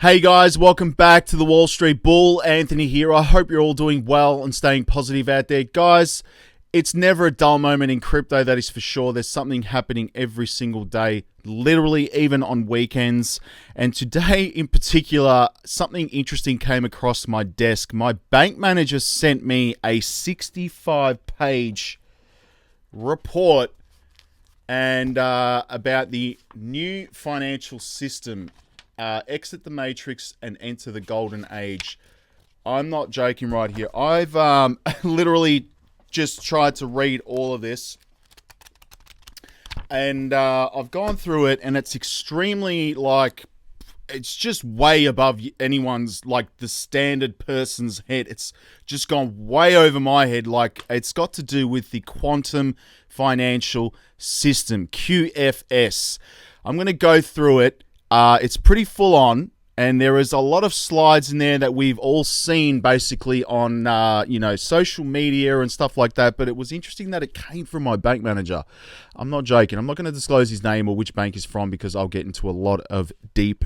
Hey guys, welcome back to the Wall Street Bull. Anthony here. I hope you're all doing well and staying positive out there. Guys, it's never a dull moment in crypto, that is for sure. There's something happening every single day, literally even on weekends. And today in particular, something interesting came across my desk. My bank manager sent me a 65-page report and about the new financial system. Exit the matrix and enter the golden age. I'm not joking right here. I've literally just tried to read all of this, and I've gone through it, and it's extremely, it's just way above anyone's, the standard person's head. It's just gone way over my head. It's got to do with the quantum financial system, QFS. I'm going to go through it. It's pretty full on, and there is a lot of slides in there that we've all seen basically on, social media and stuff like that. But it was interesting that it came from my bank manager. I'm not joking. I'm not going to disclose his name or which bank he's from because I'll get into a lot of deep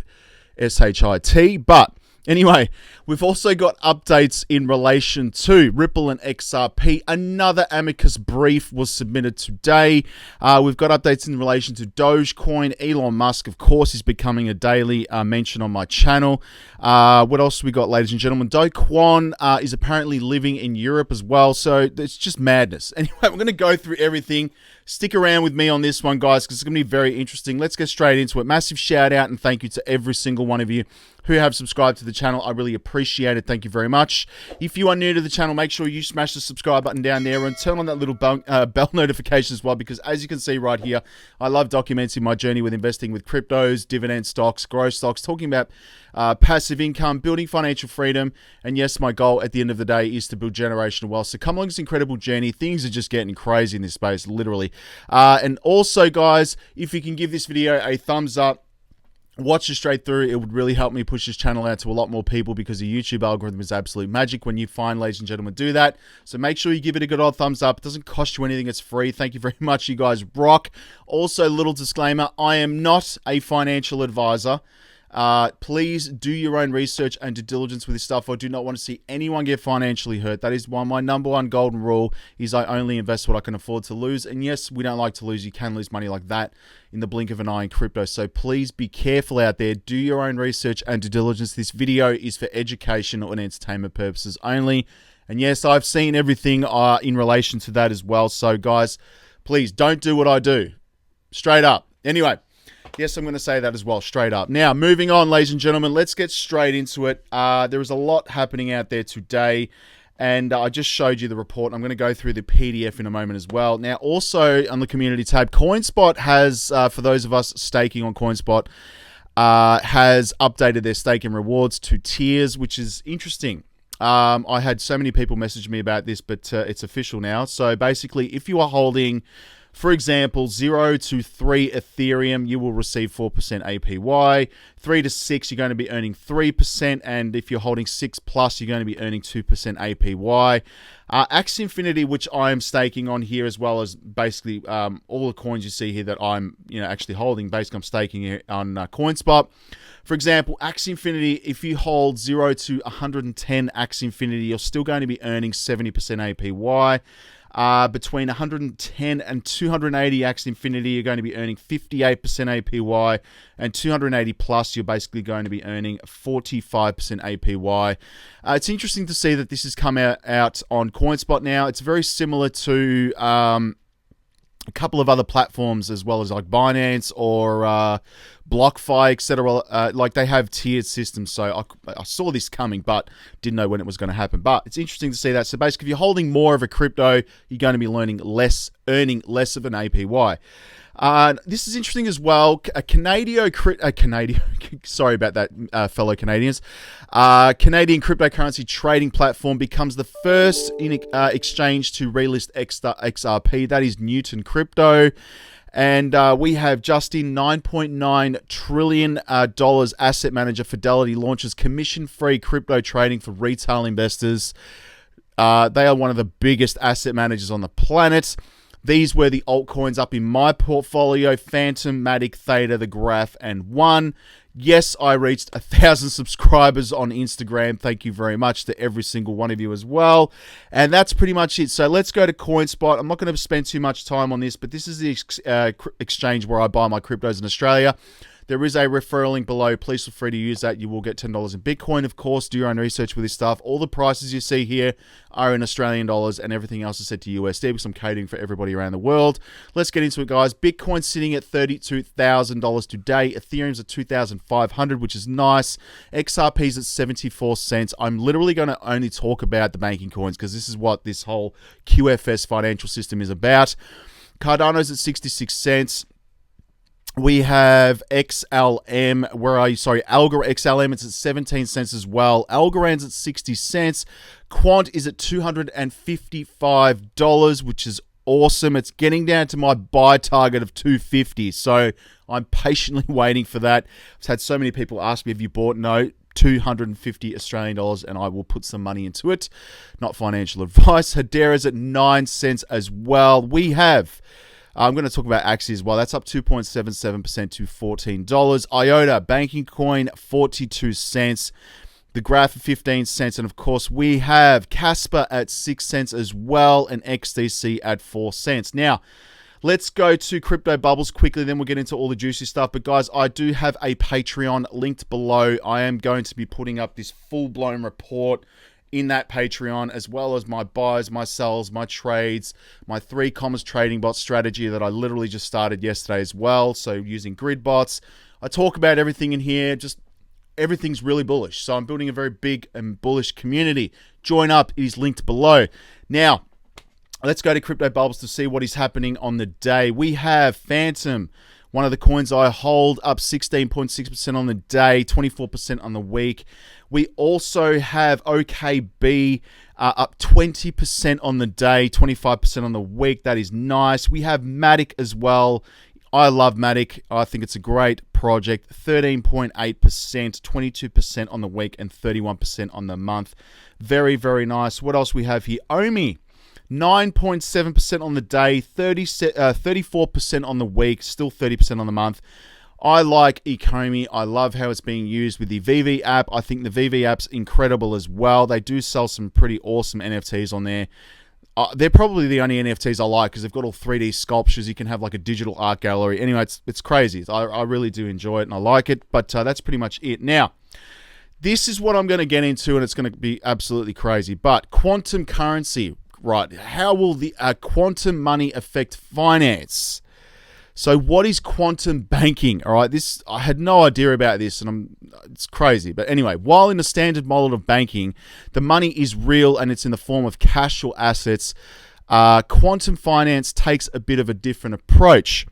shit. But anyway, we've also got updates in relation to Ripple and XRP. Another amicus brief was submitted today. We've got updates in relation to Dogecoin. Elon Musk, of course, is becoming a daily mention on my channel. What else we got, ladies and gentlemen? Quant is apparently living in Europe as well. So it's just madness. Anyway, we're going to go through everything. Stick around with me on this one, guys, because it's going to be very interesting. Let's get straight into it. Massive shout out and thank you to every single one of you who have subscribed to the channel. I really appreciate it. Thank you very much. If you are new to the channel, make sure you smash the subscribe button down there and turn on that little bell notification as well, because as you can see right here, I love documenting my journey with investing with cryptos, dividend stocks, growth stocks, talking about passive income, building financial freedom, and yes, my goal at the end of the day is to build generational wealth. So come along this incredible journey. Things are just getting crazy in this space, literally. And also, guys, if you can give this video a thumbs up, watch it straight through. It would really help me push this channel out to a lot more people, because the YouTube algorithm is absolute magic when you find, ladies and gentlemen, do that. So make sure you give it a good old thumbs up. It doesn't cost you anything. It's free. Thank you very much. You guys rock. Also, little disclaimer, I am not a financial advisor. Please do your own research and due diligence with this stuff. I do not want to see anyone get financially hurt. That is my number one golden rule, is I only invest what I can afford to lose. And yes, we don't like to lose. You can lose money like that in the blink of an eye in crypto. So please be careful out there. Do your own research and due diligence. This video is for educational and entertainment purposes only. And yes, I've seen everything in relation to that as well. So guys, please don't do what I do. Straight up. Anyway. Yes, I'm going to say that as well, straight up. Now, moving on, ladies and gentlemen, let's get straight into it. There is a lot happening out there today, and I just showed you the report. I'm going to go through the PDF in a moment as well. Now, also on the community tab, CoinSpot has, for those of us staking on CoinSpot, has updated their staking rewards to tiers, which is interesting. I had so many people message me about this, but it's official now. So basically, if you are holding, for example, 0 to 3 Ethereum, you will receive 4% APY. 3 to 6, you're going to be earning 3%. And if you're holding 6 plus, you're going to be earning 2% APY. Axie Infinity, which I am staking on here, as well as basically all the coins you see here that I'm actually holding. Basically, I'm staking here on CoinSpot. For example, Axie Infinity, if you hold 0 to 110 Axie Infinity, you're still going to be earning 70% APY. Between 110 and 280 Axie Infinity, you're going to be earning 58% APY, and 280 plus, you're basically going to be earning 45% APY. It's interesting to see that this has come out on CoinSpot now. It's very similar to a couple of other platforms as well, as like Binance or BlockFi, etc. They have tiered systems, so I saw this coming, but didn't know when it was going to happen. But it's interesting to see that. So basically, if you're holding more of a crypto, you're going to be earning less of an APY. This is interesting as well. Sorry about that, fellow Canadians. Canadian cryptocurrency trading platform becomes the first exchange to relist XRP. That is Newton Crypto. And we have just in $9.9 trillion asset manager Fidelity launches commission-free crypto trading for retail investors. They are one of the biggest asset managers on the planet. These were the altcoins up in my portfolio: Phantom, Matic, Theta, The Graph, and One. Yes, I reached 1,000 subscribers on Instagram. Thank you very much to every single one of you as well. And that's pretty much it. So let's go to CoinSpot. I'm not going to spend too much time on this, but this is the exchange where I buy my cryptos in Australia. There is a referral link below. Please feel free to use that. You will get $10 in Bitcoin, of course. Do your own research with this stuff. All the prices you see here are in Australian dollars, and everything else is set to USD because I'm catering for everybody around the world. Let's get into it, guys. Bitcoin's sitting at $32,000 today. Ethereum's at $2,500, which is nice. XRP's at 74 cents. I'm literally going to only talk about the banking coins because this is what this whole QFS financial system is about. Cardano's at 66 cents. We have XLM, Algo XLM, it's at 17 cents as well. Algorand's at 60 cents. Quant is at $255, which is awesome. It's getting down to my buy target of $250, so I'm patiently waiting for that. I've had so many people ask me, have you bought? No. 250 Australian dollars, and I will put some money into it. Not financial advice. Hedera's at 9 cents as well. We have... I'm going to talk about Axie as well. That's up 2.77% to $14. Iota, banking coin, 42 cents. The Graph at 15 cents. And of course, we have Casper at 6 cents as well, and XDC at 4 cents. Now, let's go to Crypto Bubbles quickly, then we'll get into all the juicy stuff. But guys, I do have a Patreon linked below. I am going to be putting up this full-blown report in that Patreon, as well as my buys, my sells, my trades, my 3 commas trading bot strategy that I literally just started yesterday as well. So using grid bots, I talk about everything in here. Just everything's really bullish. So I'm building a very big and bullish community. Join up. It is linked below. Now, let's go to Crypto Bubbles to see what is happening on the day. We have Phantom, one of the coins I hold, up 16.6% on the day, 24% on the week. We also have OKB up 20% on the day, 25% on the week. That is nice. We have Matic as well. I love Matic. I think it's a great project. 13.8%, 22% on the week, and 31% on the month. Very, very nice. What else we have here? Omi. 9.7% on the day, 34% on the week, still 30% on the month. I like Ecomi. I love how it's being used with the VV app. I think the VV app's incredible as well. They do sell some pretty awesome NFTs on there. They're probably the only NFTs I like because they've got all 3D sculptures. You can have like a digital art gallery. Anyway, it's crazy. I really do enjoy it and I like it, but that's pretty much it. Now, this is what I'm going to get into, and it's going to be absolutely crazy, but quantum currency. Right, how will the quantum money affect finance? So what is quantum banking? All right, I had no idea about this, and it's crazy. But anyway, while in the standard model of banking, the money is real and it's in the form of cash or assets, quantum finance takes a bit of a different approach.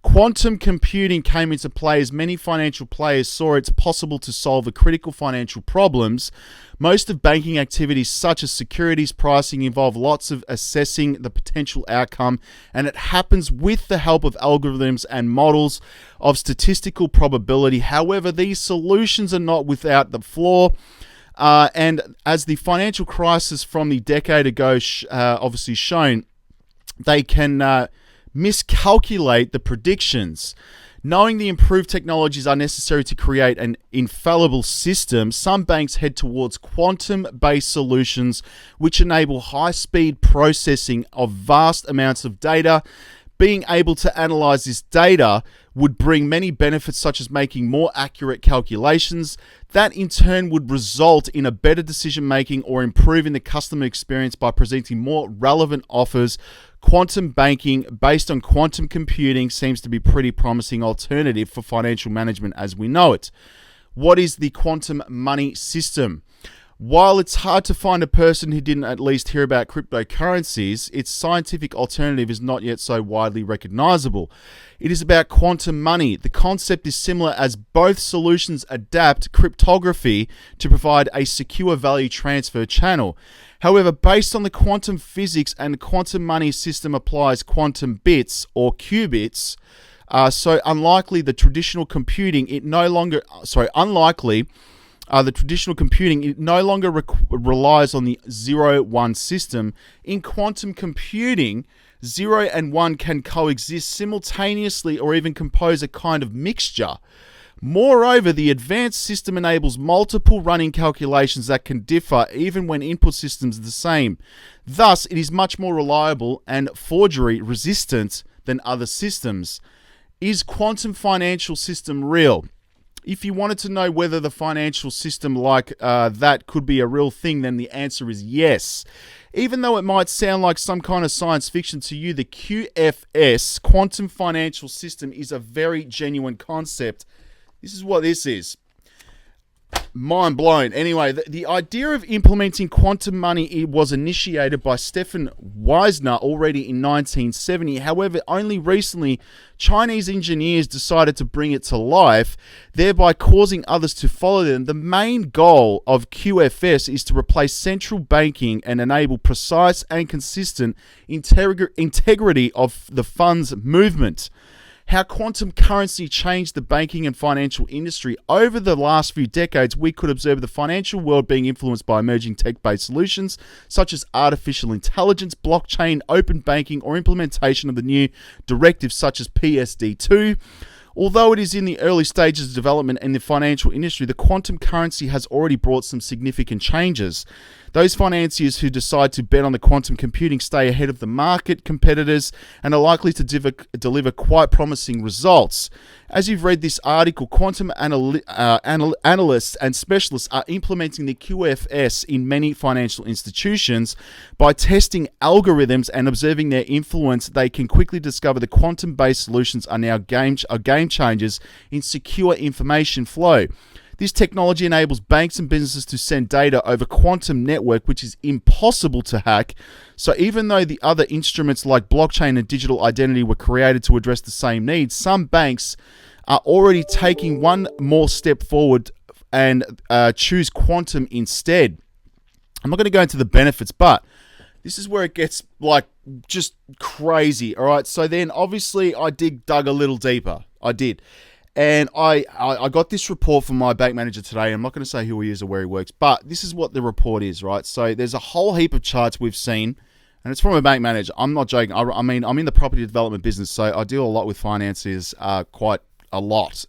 Quantum computing came into play as many financial players saw it's possible to solve the critical financial problems. Most of banking activities, such as securities pricing, involve lots of assessing the potential outcome, and it happens with the help of algorithms and models of statistical probability. However, these solutions are not without the flaw. And as the financial crisis from the decade ago obviously shown, they can miscalculate the predictions. Knowing the improved technologies are necessary to create an infallible system, some banks head towards quantum-based solutions which enable high-speed processing of vast amounts of data. Being able to analyze this data would bring many benefits, such as making more accurate calculations. That in turn would result in a better decision making or improving the customer experience by presenting more relevant offers. Quantum banking based on quantum computing seems to be a pretty promising alternative for financial management as we know it. What is the quantum money system? While it's hard to find a person who didn't at least hear about cryptocurrencies, its scientific alternative is not yet so widely recognizable. It is about quantum money. The concept is similar as both solutions adapt cryptography to provide a secure value transfer channel. However, based on the quantum physics and the quantum money system applies quantum bits or qubits, so unlikely the traditional computing, it no longer relies on the 0-1 system. In quantum computing, 0 and 1 can coexist simultaneously or even compose a kind of mixture. Moreover, the advanced system enables multiple running calculations that can differ even when input systems are the same. Thus, it is much more reliable and forgery resistant than other systems. Is quantum financial system real? If you wanted to know whether the financial system like that could be a real thing, then the answer is yes. Even though it might sound like some kind of science fiction to you, the QFS, quantum financial system, is a very genuine concept. This is what this is. Mind blown. Anyway, the idea of implementing quantum money was initiated by Stefan Wisner already in 1970. However, only recently, Chinese engineers decided to bring it to life, thereby causing others to follow them. The main goal of QFS is to replace central banking and enable precise and consistent integrity of the funds movement. How quantum currency changed the banking and financial industry. Over the last few decades, we could observe the financial world being influenced by emerging tech-based solutions such as artificial intelligence, blockchain, open banking, or implementation of the new directives such as PSD2. Although it is in the early stages of development in the financial industry, the quantum currency has already brought some significant changes. Those financiers who decide to bet on the quantum computing stay ahead of the market competitors and are likely to deliver quite promising results. As you've read this article, quantum analysts and specialists are implementing the QFS in many financial institutions. By testing algorithms and observing their influence, they can quickly discover the quantum-based solutions are now game changers in secure information flow. This technology enables banks and businesses to send data over quantum network, which is impossible to hack. So even though the other instruments like blockchain and digital identity were created to address the same needs, some banks are already taking one more step forward and choose quantum instead. I'm not going to go into the benefits, but this is where it gets like just crazy. All right. So then obviously I dug a little deeper. I did. And I got this report from my bank manager today. I'm not going to say who he is or where he works, but this is what the report is, right? So there's a whole heap of charts we've seen, and it's from a bank manager. I'm not joking. I mean, I'm in the property development business, so I deal a lot with finances, quite a lot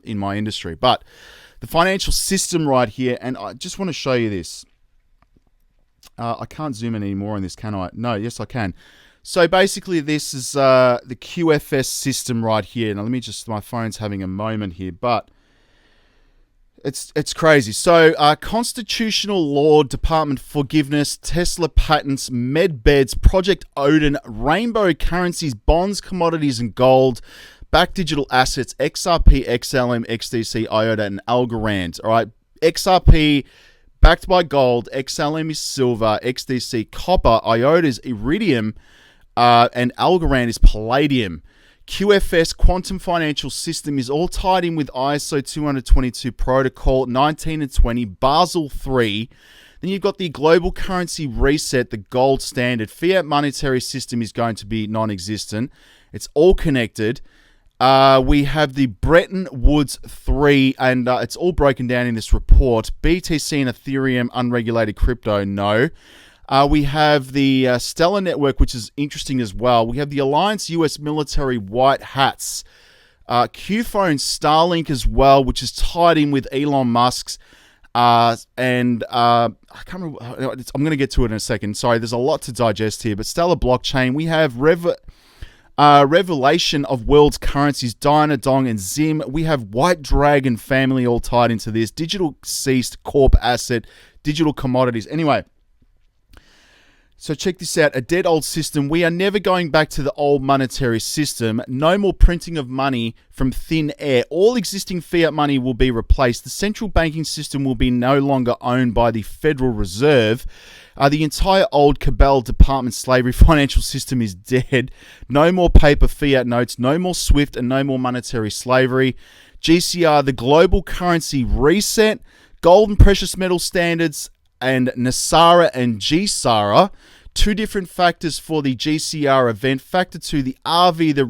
in my industry. But the financial system right here, and I just want to show you this. I can't zoom in anymore on this, can I? No, yes, I can. So basically, this is the QFS system right here. Now, let me just, my phone's having a moment here, but it's crazy. So constitutional law, department forgiveness, Tesla patents, MedBeds, Project Odin, rainbow currencies, bonds, commodities, and gold, back digital assets, XRP, XLM, XDC, Iota, and Algorand. All right, XRP backed by gold, XLM is silver, XDC copper, Iota is iridium, and Algorand is palladium. QFS, Quantum Financial System, is all tied in with ISO 222 Protocol 19 and 20, Basel III. Then you've got the global currency reset, the gold standard. Fiat monetary system is going to be non-existent. It's all connected. We have the Bretton Woods 3, and it's all broken down in this report. BTC and Ethereum, unregulated crypto, no. We have the Stellar Network, which is interesting as well. We have the Alliance US Military White Hats. Qphone Starlink as well, which is tied in with Elon Musk's. And I can't remember. I'm going to get to it in a second. Sorry, there's a lot to digest here. But Stellar Blockchain, we have Revelation of World's Currencies, Dyna, Dong, and Zim. We have White Dragon Family all tied into this. Digital Ceased, Corp Asset, Digital Commodities. Anyway. So check this out, a dead old system. We are never going back to the old monetary system. No more printing of money from thin air. All existing fiat money will be replaced. The central banking system will be no longer owned by the Federal Reserve. The entire old cabal department slavery financial system is dead. No more paper fiat notes, no more SWIFT, and no more monetary slavery. GCR, the global currency reset, gold and precious metal standards, and Nasara and GSARA, two different factors for the GCR event. Factor 2, the RV, the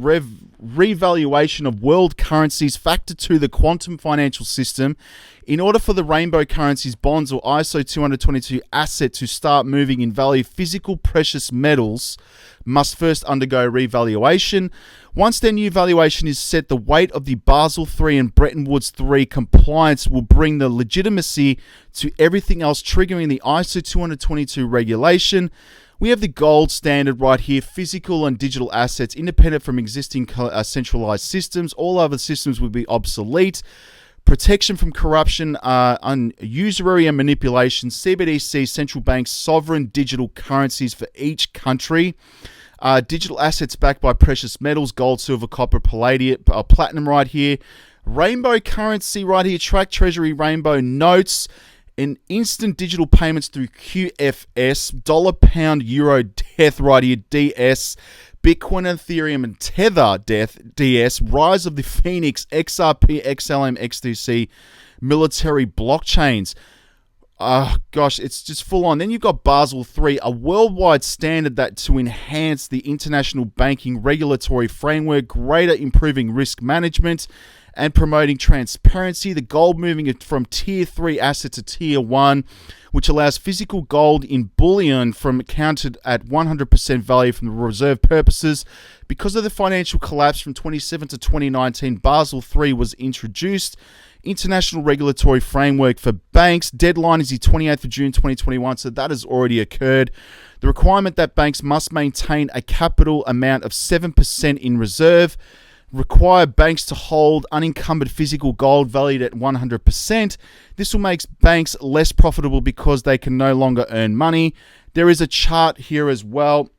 revaluation of world currencies factored to the quantum financial system. In order for the rainbow currencies, bonds, or ISO 222 asset to start moving in value, physical precious metals must first undergo revaluation. Once their new valuation is set, the weight of the Basel III and Bretton Woods III compliance will bring the legitimacy to everything else, triggering the ISO 222 regulation. We have the gold standard right here, physical and digital assets, independent from existing centralized systems. All other systems would be obsolete. Protection from corruption, usury and manipulation, CBDC, central banks, sovereign digital currencies for each country. Digital assets backed by precious metals, gold, silver, copper, palladium, platinum right here. Rainbow currency right here, track treasury rainbow notes. And instant digital payments through QFS, dollar, pound, euro, death right here, DS. Bitcoin, Ethereum, and Tether, DS, rise of the Phoenix, XRP, XLM, XDC, military blockchains. Gosh, it's just full on. Then you've got Basel III, a worldwide standard that to enhance the international banking regulatory framework, greater improving risk management, and promoting transparency. The gold moving it from tier 3 asset to tier 1, which allows physical gold in bullion from counted at 100% value from the reserve purposes. Because of the financial collapse from 2017 to 2019, Basel III was introduced. International regulatory framework for banks. Deadline is the 28th of June 2021, so that has already occurred. The requirement that banks must maintain a capital amount of 7% in reserve. Require banks to hold unencumbered physical gold valued at 100%. This will make banks less profitable because they can no longer earn money. There is a chart here as well.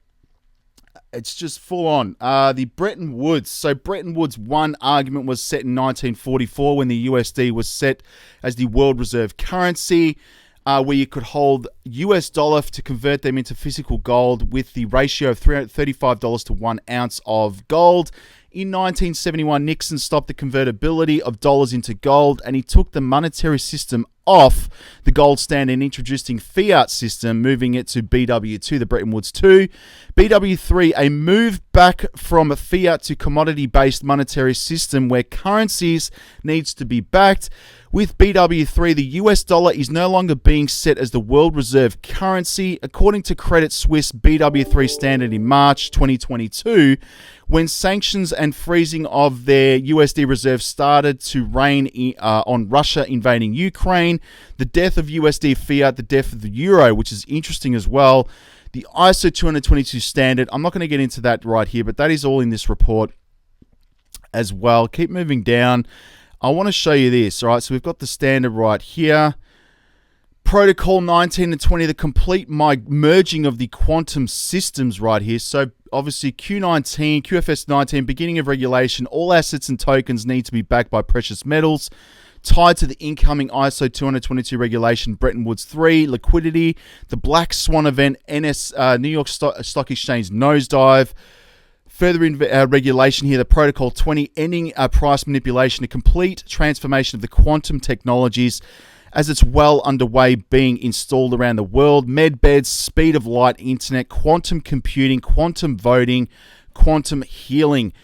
It's just full on. The Bretton Woods. So Bretton Woods 1 argument was set in 1944 when the USD was set as the world reserve currency, where you could hold US dollar to convert them into physical gold with the ratio of $335 to 1 ounce of gold. In 1971, Nixon stopped the convertibility of dollars into gold, and he took the monetary system off the gold standard and introducing fiat system, moving it to BW2, the Bretton Woods 2. BW3, a move back from a fiat to commodity-based monetary system where currencies needs to be backed. With BW3, the US dollar is no longer being set as the world reserve currency. According to Credit Suisse BW3 standard in March 2022, when sanctions and freezing of their USD reserves started to reign on Russia invading Ukraine, the death of USD fiat, the death of the euro, which is interesting as well. The ISO 222 standard, I'm not going to get into that right here, but that is all in this report as well. Keep moving down. I want to show you this. All right, so we've got the standard right here. Protocol 19 and 20, the complete merging of the quantum systems right here. So obviously Q19, QFS 19, beginning of regulation. All assets and tokens need to be backed by precious metals. Tied to the incoming ISO 222 regulation, Bretton Woods 3, liquidity, the Black Swan event, New York Stock Exchange nosedive. Further regulation here, the Protocol 20, ending price manipulation, a complete transformation of the quantum technologies as it's well underway being installed around the world. Medbeds, speed of light, internet, quantum computing, quantum voting, quantum healing.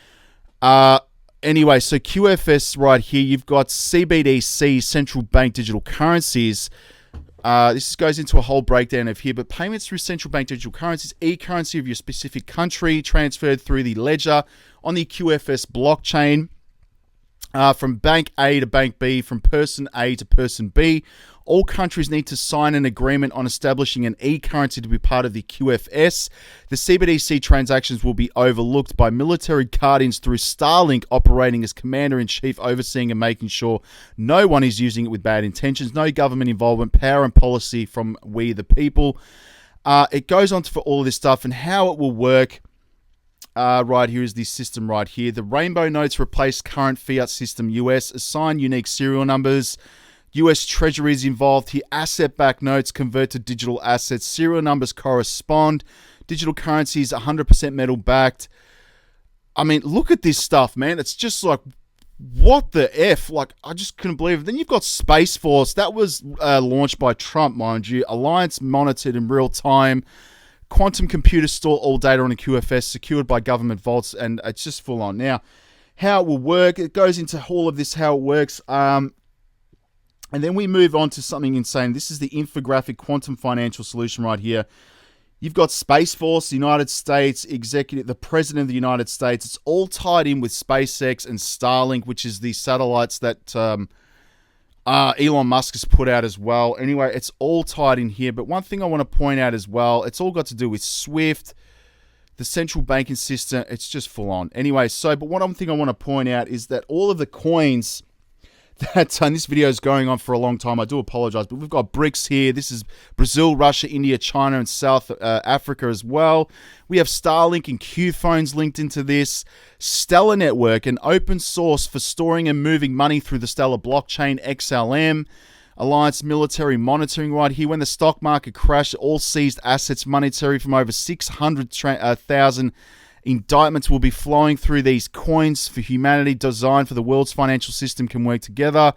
Anyway, so QFS right here, you've got CBDC, central bank digital currencies. This goes into a whole breakdown of here, but payments through central bank digital currencies, e-currency of your specific country, transferred through the ledger on the QFS blockchain, from bank A to bank B, from person A to person B. All countries need to sign an agreement on establishing an e-currency to be part of the QFS. The CBDC transactions will be overlooked by military guardians through Starlink operating as commander-in-chief, overseeing and making sure no one is using it with bad intentions. No government involvement, power and policy from we the people. It goes on for all of this stuff and how it will work. Right here is the system right here. The rainbow notes replace current fiat system US. Assign unique serial numbers. US Treasuries involved here. Asset-backed notes convert to digital assets. Serial numbers correspond. Digital currencies 100% metal-backed. I mean, look at this stuff, man. It's just like, what the F? Like, I just couldn't believe it. Then you've got Space Force. That was launched by Trump, mind you. Alliance monitored in real time. Quantum computers store all data on a QFS, secured by government vaults, and it's just full on. Now, how it will work. It goes into all of this, how it works. And then we move on to something insane. This is the infographic quantum financial solution right here. You've got Space Force, the United States, executive, the President of the United States. It's all tied in with SpaceX and Starlink, which is the satellites that Elon Musk has put out as well. Anyway, it's all tied in here. But one thing I want to point out as well, it's all got to do with SWIFT, the central banking system. It's just full on. Anyway, but one thing I want to point out is that all of the coins that this video is going on for a long time. I do apologize, but we've got BRICS here. This is Brazil, Russia, India, China, and South Africa as well. We have Starlink and Q phones linked into this. Stellar Network, an open source for storing and moving money through the Stellar blockchain, XLM. Alliance Military Monitoring right here. When the stock market crashed, all seized assets monetary from over 600,000 indictments will be flowing through these coins for humanity, designed for the world's financial system can work together.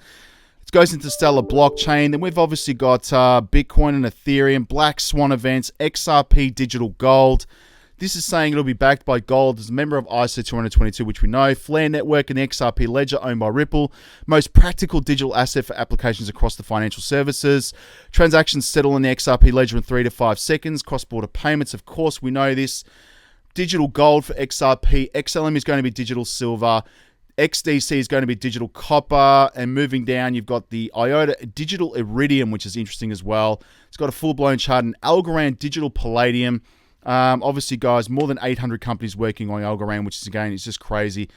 It goes into Stellar blockchain. Then we've obviously got Bitcoin and Ethereum, Black Swan events, XRP digital gold. This is saying it'll be backed by gold as a member of ISO 222, which we know. Flare Network and XRP Ledger owned by Ripple. Most practical digital asset for applications across the financial services. Transactions settle in the XRP Ledger in 3 to 5 seconds. Cross-border payments, of course, we know this. Digital gold for XRP. XLM is going to be digital silver. XDC is going to be digital copper. And moving down, you've got the Iota digital iridium, which is interesting as well. It's got a full-blown chart. And Algorand digital palladium. Obviously, guys, more than 800 companies working on Algorand, which is, again, it's just crazy.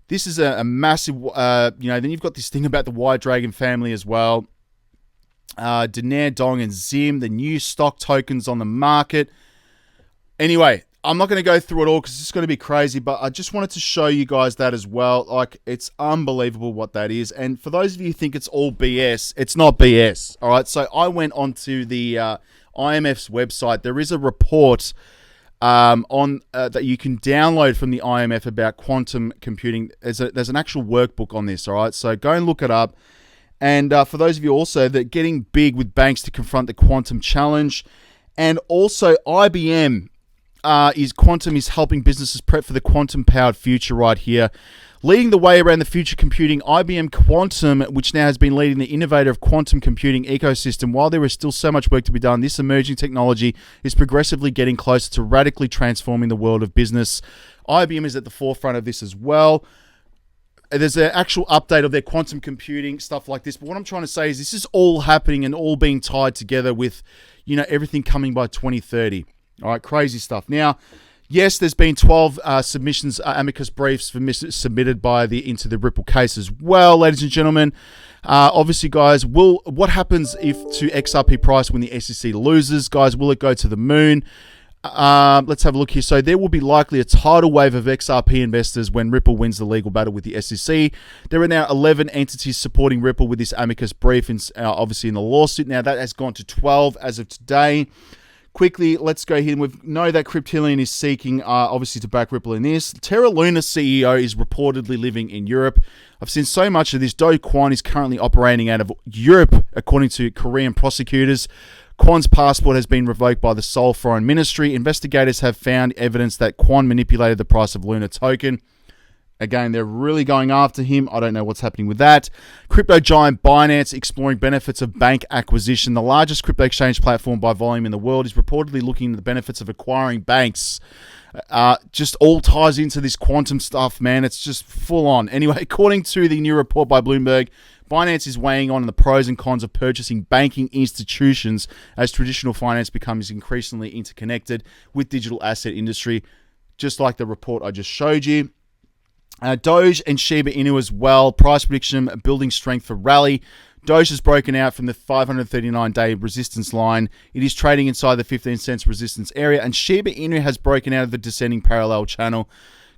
This is a massive, then you've got this thing about the White Dragon family as well. Dinar, Dong, and Zim, the new stock tokens on the market. Anyway, I'm not going to go through it all because it's going to be crazy, but I just wanted to show you guys that as well. Like, it's unbelievable what that is. And for those of you who think it's all BS, it's not BS. All right, so I went onto the IMF's website. There is a report that you can download from the IMF about quantum computing. There's an actual workbook on this. All right, so go and look it up. And for those of you also that getting big with banks to confront the quantum challenge, and also IBM. Quantum is helping businesses prep for the quantum-powered future right here. Leading the way around the future computing, IBM Quantum, which now has been leading the innovative quantum computing ecosystem. While there is still so much work to be done, this emerging technology is progressively getting closer to radically transforming the world of business. IBM is at the forefront of this as well. There's an actual update of their quantum computing, stuff like this. But what I'm trying to say is this is all happening and all being tied together with, everything coming by 2030. All right, crazy stuff. Now, yes, there's been 12 submissions, amicus briefs submitted into the Ripple case as well, ladies and gentlemen. Obviously, guys, what happens if to XRP price when the SEC loses? Guys, will it go to the moon? Let's have a look here. So there will be likely a tidal wave of XRP investors when Ripple wins the legal battle with the SEC. There are now 11 entities supporting Ripple with this amicus brief, obviously in the lawsuit. Now, that has gone to 12 as of today. Quickly, let's go here. We know that Cryptillion is seeking, obviously, to back Ripple in this. Terra Luna CEO is reportedly living in Europe. I've seen so much of this. Doge Quant is currently operating out of Europe, according to Korean prosecutors. Quant's passport has been revoked by the Seoul Foreign Ministry. Investigators have found evidence that Quant manipulated the price of Luna token. Again, they're really going after him. I don't know what's happening with that. Crypto giant Binance exploring benefits of bank acquisition. The largest crypto exchange platform by volume in the world is reportedly looking at the benefits of acquiring banks. Just all ties into this quantum stuff, man. It's just full on. Anyway, according to the new report by Bloomberg, Binance is weighing on the pros and cons of purchasing banking institutions as traditional finance becomes increasingly interconnected with digital asset industry, just like the report I just showed you. Doge and Shiba Inu as well. Price prediction building strength for rally. Doge has broken out from the 539-day resistance line. It is trading inside the 15 cents resistance area. And Shiba Inu has broken out of the descending parallel channel.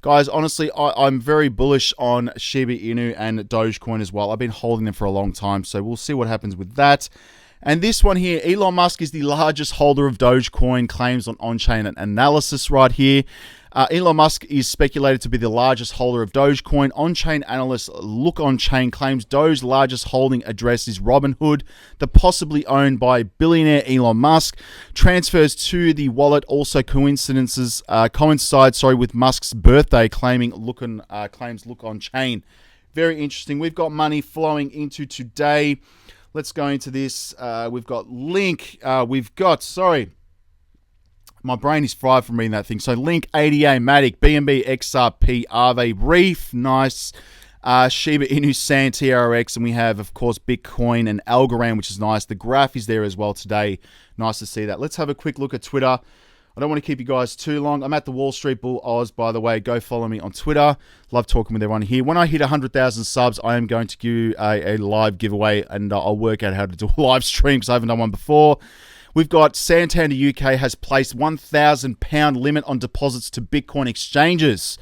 Guys, honestly, I'm very bullish on Shiba Inu and Dogecoin as well. I've been holding them for a long time, so we'll see what happens with that. And this one here, Elon Musk is the largest holder of Dogecoin, claims on on-chain analysis right here. Elon Musk is speculated to be the largest holder of Dogecoin. On-chain analyst Look On-Chain claims Doge's largest holding address is Robinhood, the possibly owned by billionaire Elon Musk. Transfers to the wallet also coincide with Musk's birthday, claims Look On-Chain. Very interesting. We've got money flowing into today. Let's go into this. We've got Link. My brain is fried from reading that thing. So Link, ADA, Matic, BNB, XRP, Aave, Reef, nice. Shiba, Inu, Sand, TRX, and we have, of course, Bitcoin and Algorand, which is nice. The graph is there as well today. Nice to see that. Let's have a quick look at Twitter. I don't want to keep you guys too long. I'm at the Wall Street Bull Oz, by the way. Go follow me on Twitter. Love talking with everyone here. When I hit 100,000 subs, I am going to give a live giveaway, and I'll work out how to do a live stream because I haven't done one before. We've got Santander UK has placed £1,000 limit on deposits to Bitcoin exchanges.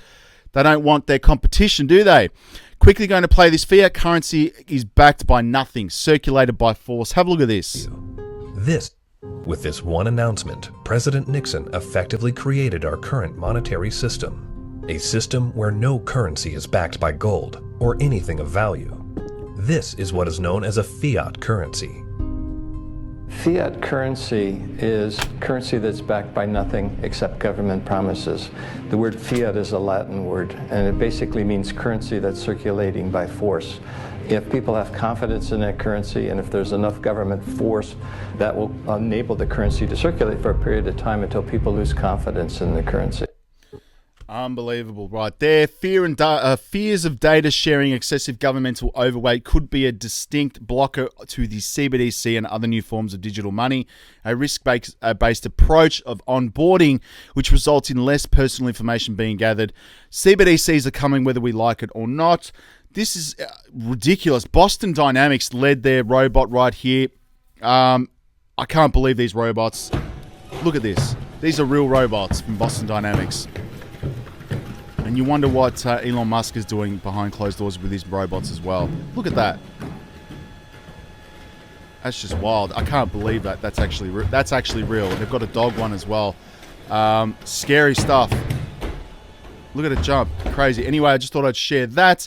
They don't want their competition, do they? Quickly going to play this. Fiat currency is backed by nothing, circulated by force. Have a look at this. With this one announcement, President Nixon effectively created our current monetary system. A system where no currency is backed by gold or anything of value. This is what is known as a fiat currency. Fiat currency is currency that's backed by nothing except government promises. The word fiat is a Latin word, and it basically means currency that's circulating by force. If people have confidence in that currency, and if there's enough government force, that will enable the currency to circulate for a period of time until people lose confidence in the currency. Unbelievable right there. Fears of data sharing, excessive governmental overweight could be a distinct blocker to the CBDC and other new forms of digital money. A risk-based approach of onboarding, which results in less personal information being gathered. CBDCs are coming whether we like it or not. This is ridiculous. Boston Dynamics led their robot right here. I can't believe these robots. Look at this. These are real robots from Boston Dynamics. And you wonder what Elon Musk is doing behind closed doors with his robots as well. Look at that. That's just wild. I can't believe that. That's actually real. They've got a dog one as well. Scary stuff. Look at it jump. Crazy. Anyway, I just thought I'd share that.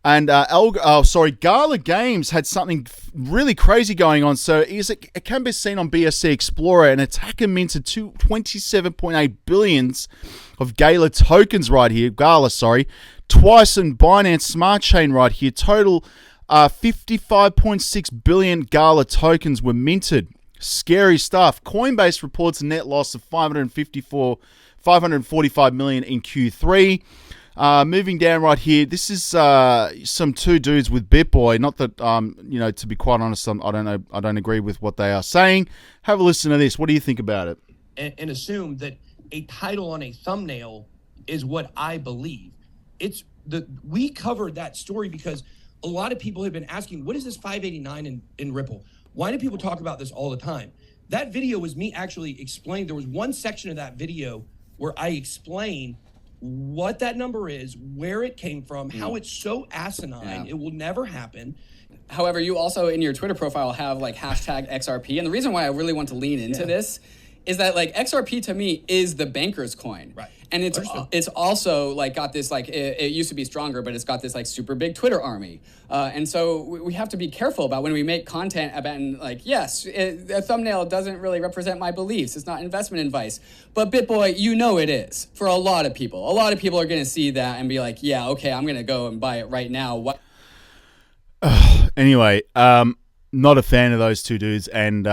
And Gala Games had something really crazy going on. So it can be seen on BSC Explorer. An attacker minted 27.8 billions of Gala tokens right here. Twice in Binance Smart Chain right here. Total 55.6 billion Gala tokens were minted. Scary stuff. Coinbase reports a net loss of 545 million in Q3. Moving down right here, this is some two dudes with BitBoy. Not that to be quite honest, I don't agree with what they are saying. Have a listen to this. What do you think about it? And assume that a title on a thumbnail is what I believe. We covered that story because a lot of people have been asking, what is this 589 in Ripple? Why do people talk about this all the time? That video was me actually explaining. There was one section of that video where I explained what that number is, where it came from, how it's so asinine, it will never happen. However, you also in your Twitter profile have like hashtag XRP. And the reason why I really want to lean into this is that like XRP to me is the banker's coin. Right. And it's also like got this like, it used to be stronger, but it's got this like super big Twitter army. And so we have to be careful about when we make content about like, yes, a thumbnail doesn't really represent my beliefs. It's not investment advice. But BitBoy, you know it is for a lot of people. A lot of people are going to see that and be like, yeah, okay, I'm going to go and buy it right now. What? Anyway, not a fan of those two dudes. And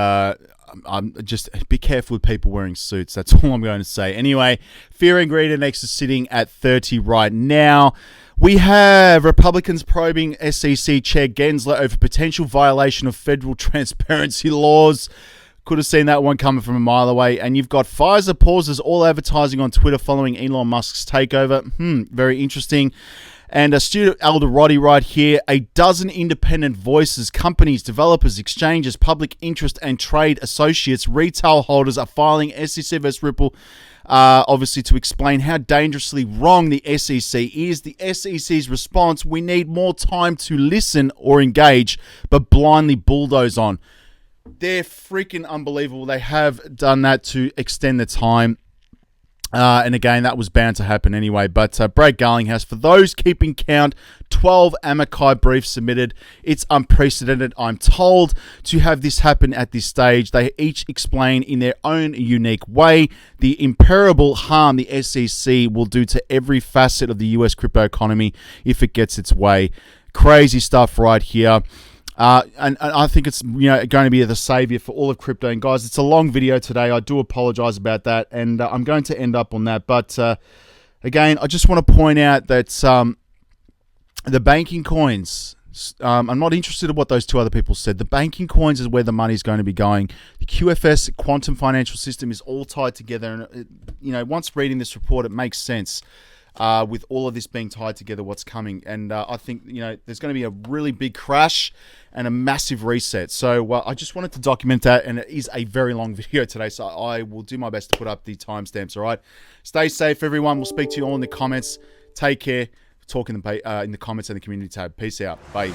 I'm just be careful with people wearing suits. That's all I'm going to say. Anyway, Fear and Greed Index is sitting at 30 right now. We have Republicans probing SEC Chair Gensler over potential violation of federal transparency laws. Could have seen that one coming from a mile away. And you've got Pfizer pauses all advertising on Twitter following Elon Musk's takeover. Very interesting. And Stu Alderodi right here, a dozen independent voices, companies, developers, exchanges, public interest and trade associates, retail holders are filing SEC vs Ripple, obviously to explain how dangerously wrong the SEC is. The SEC's response, we need more time to listen or engage, but blindly bulldoze on. they're freaking unbelievable. They have done that to extend the time. And again, that was bound to happen anyway. But Brad Garlinghouse, for those keeping count, 12 Amici briefs submitted. It's unprecedented, I'm told, to have this happen at this stage. They each explain in their own unique way the imperishable harm the SEC will do to every facet of the US crypto economy if it gets its way. Crazy stuff right here. And I think it's going to be the savior for all of crypto. And guys, it's a long video today. I do apologize about that, and I'm going to end up on that. But again, I just want to point out that the banking coins. I'm not interested in what those two other people said. The banking coins is where the money is going to be going. The QFS quantum financial system is all tied together, and once reading this report, it makes sense. With all of this being tied together, what's coming. And I think, there's going to be a really big crash and a massive reset. So I just wanted to document that, and it is a very long video today, so I will do my best to put up the timestamps, all right? Stay safe, everyone. We'll speak to you all in the comments. Take care. Talk in the comments and the community tab. Peace out. Bye.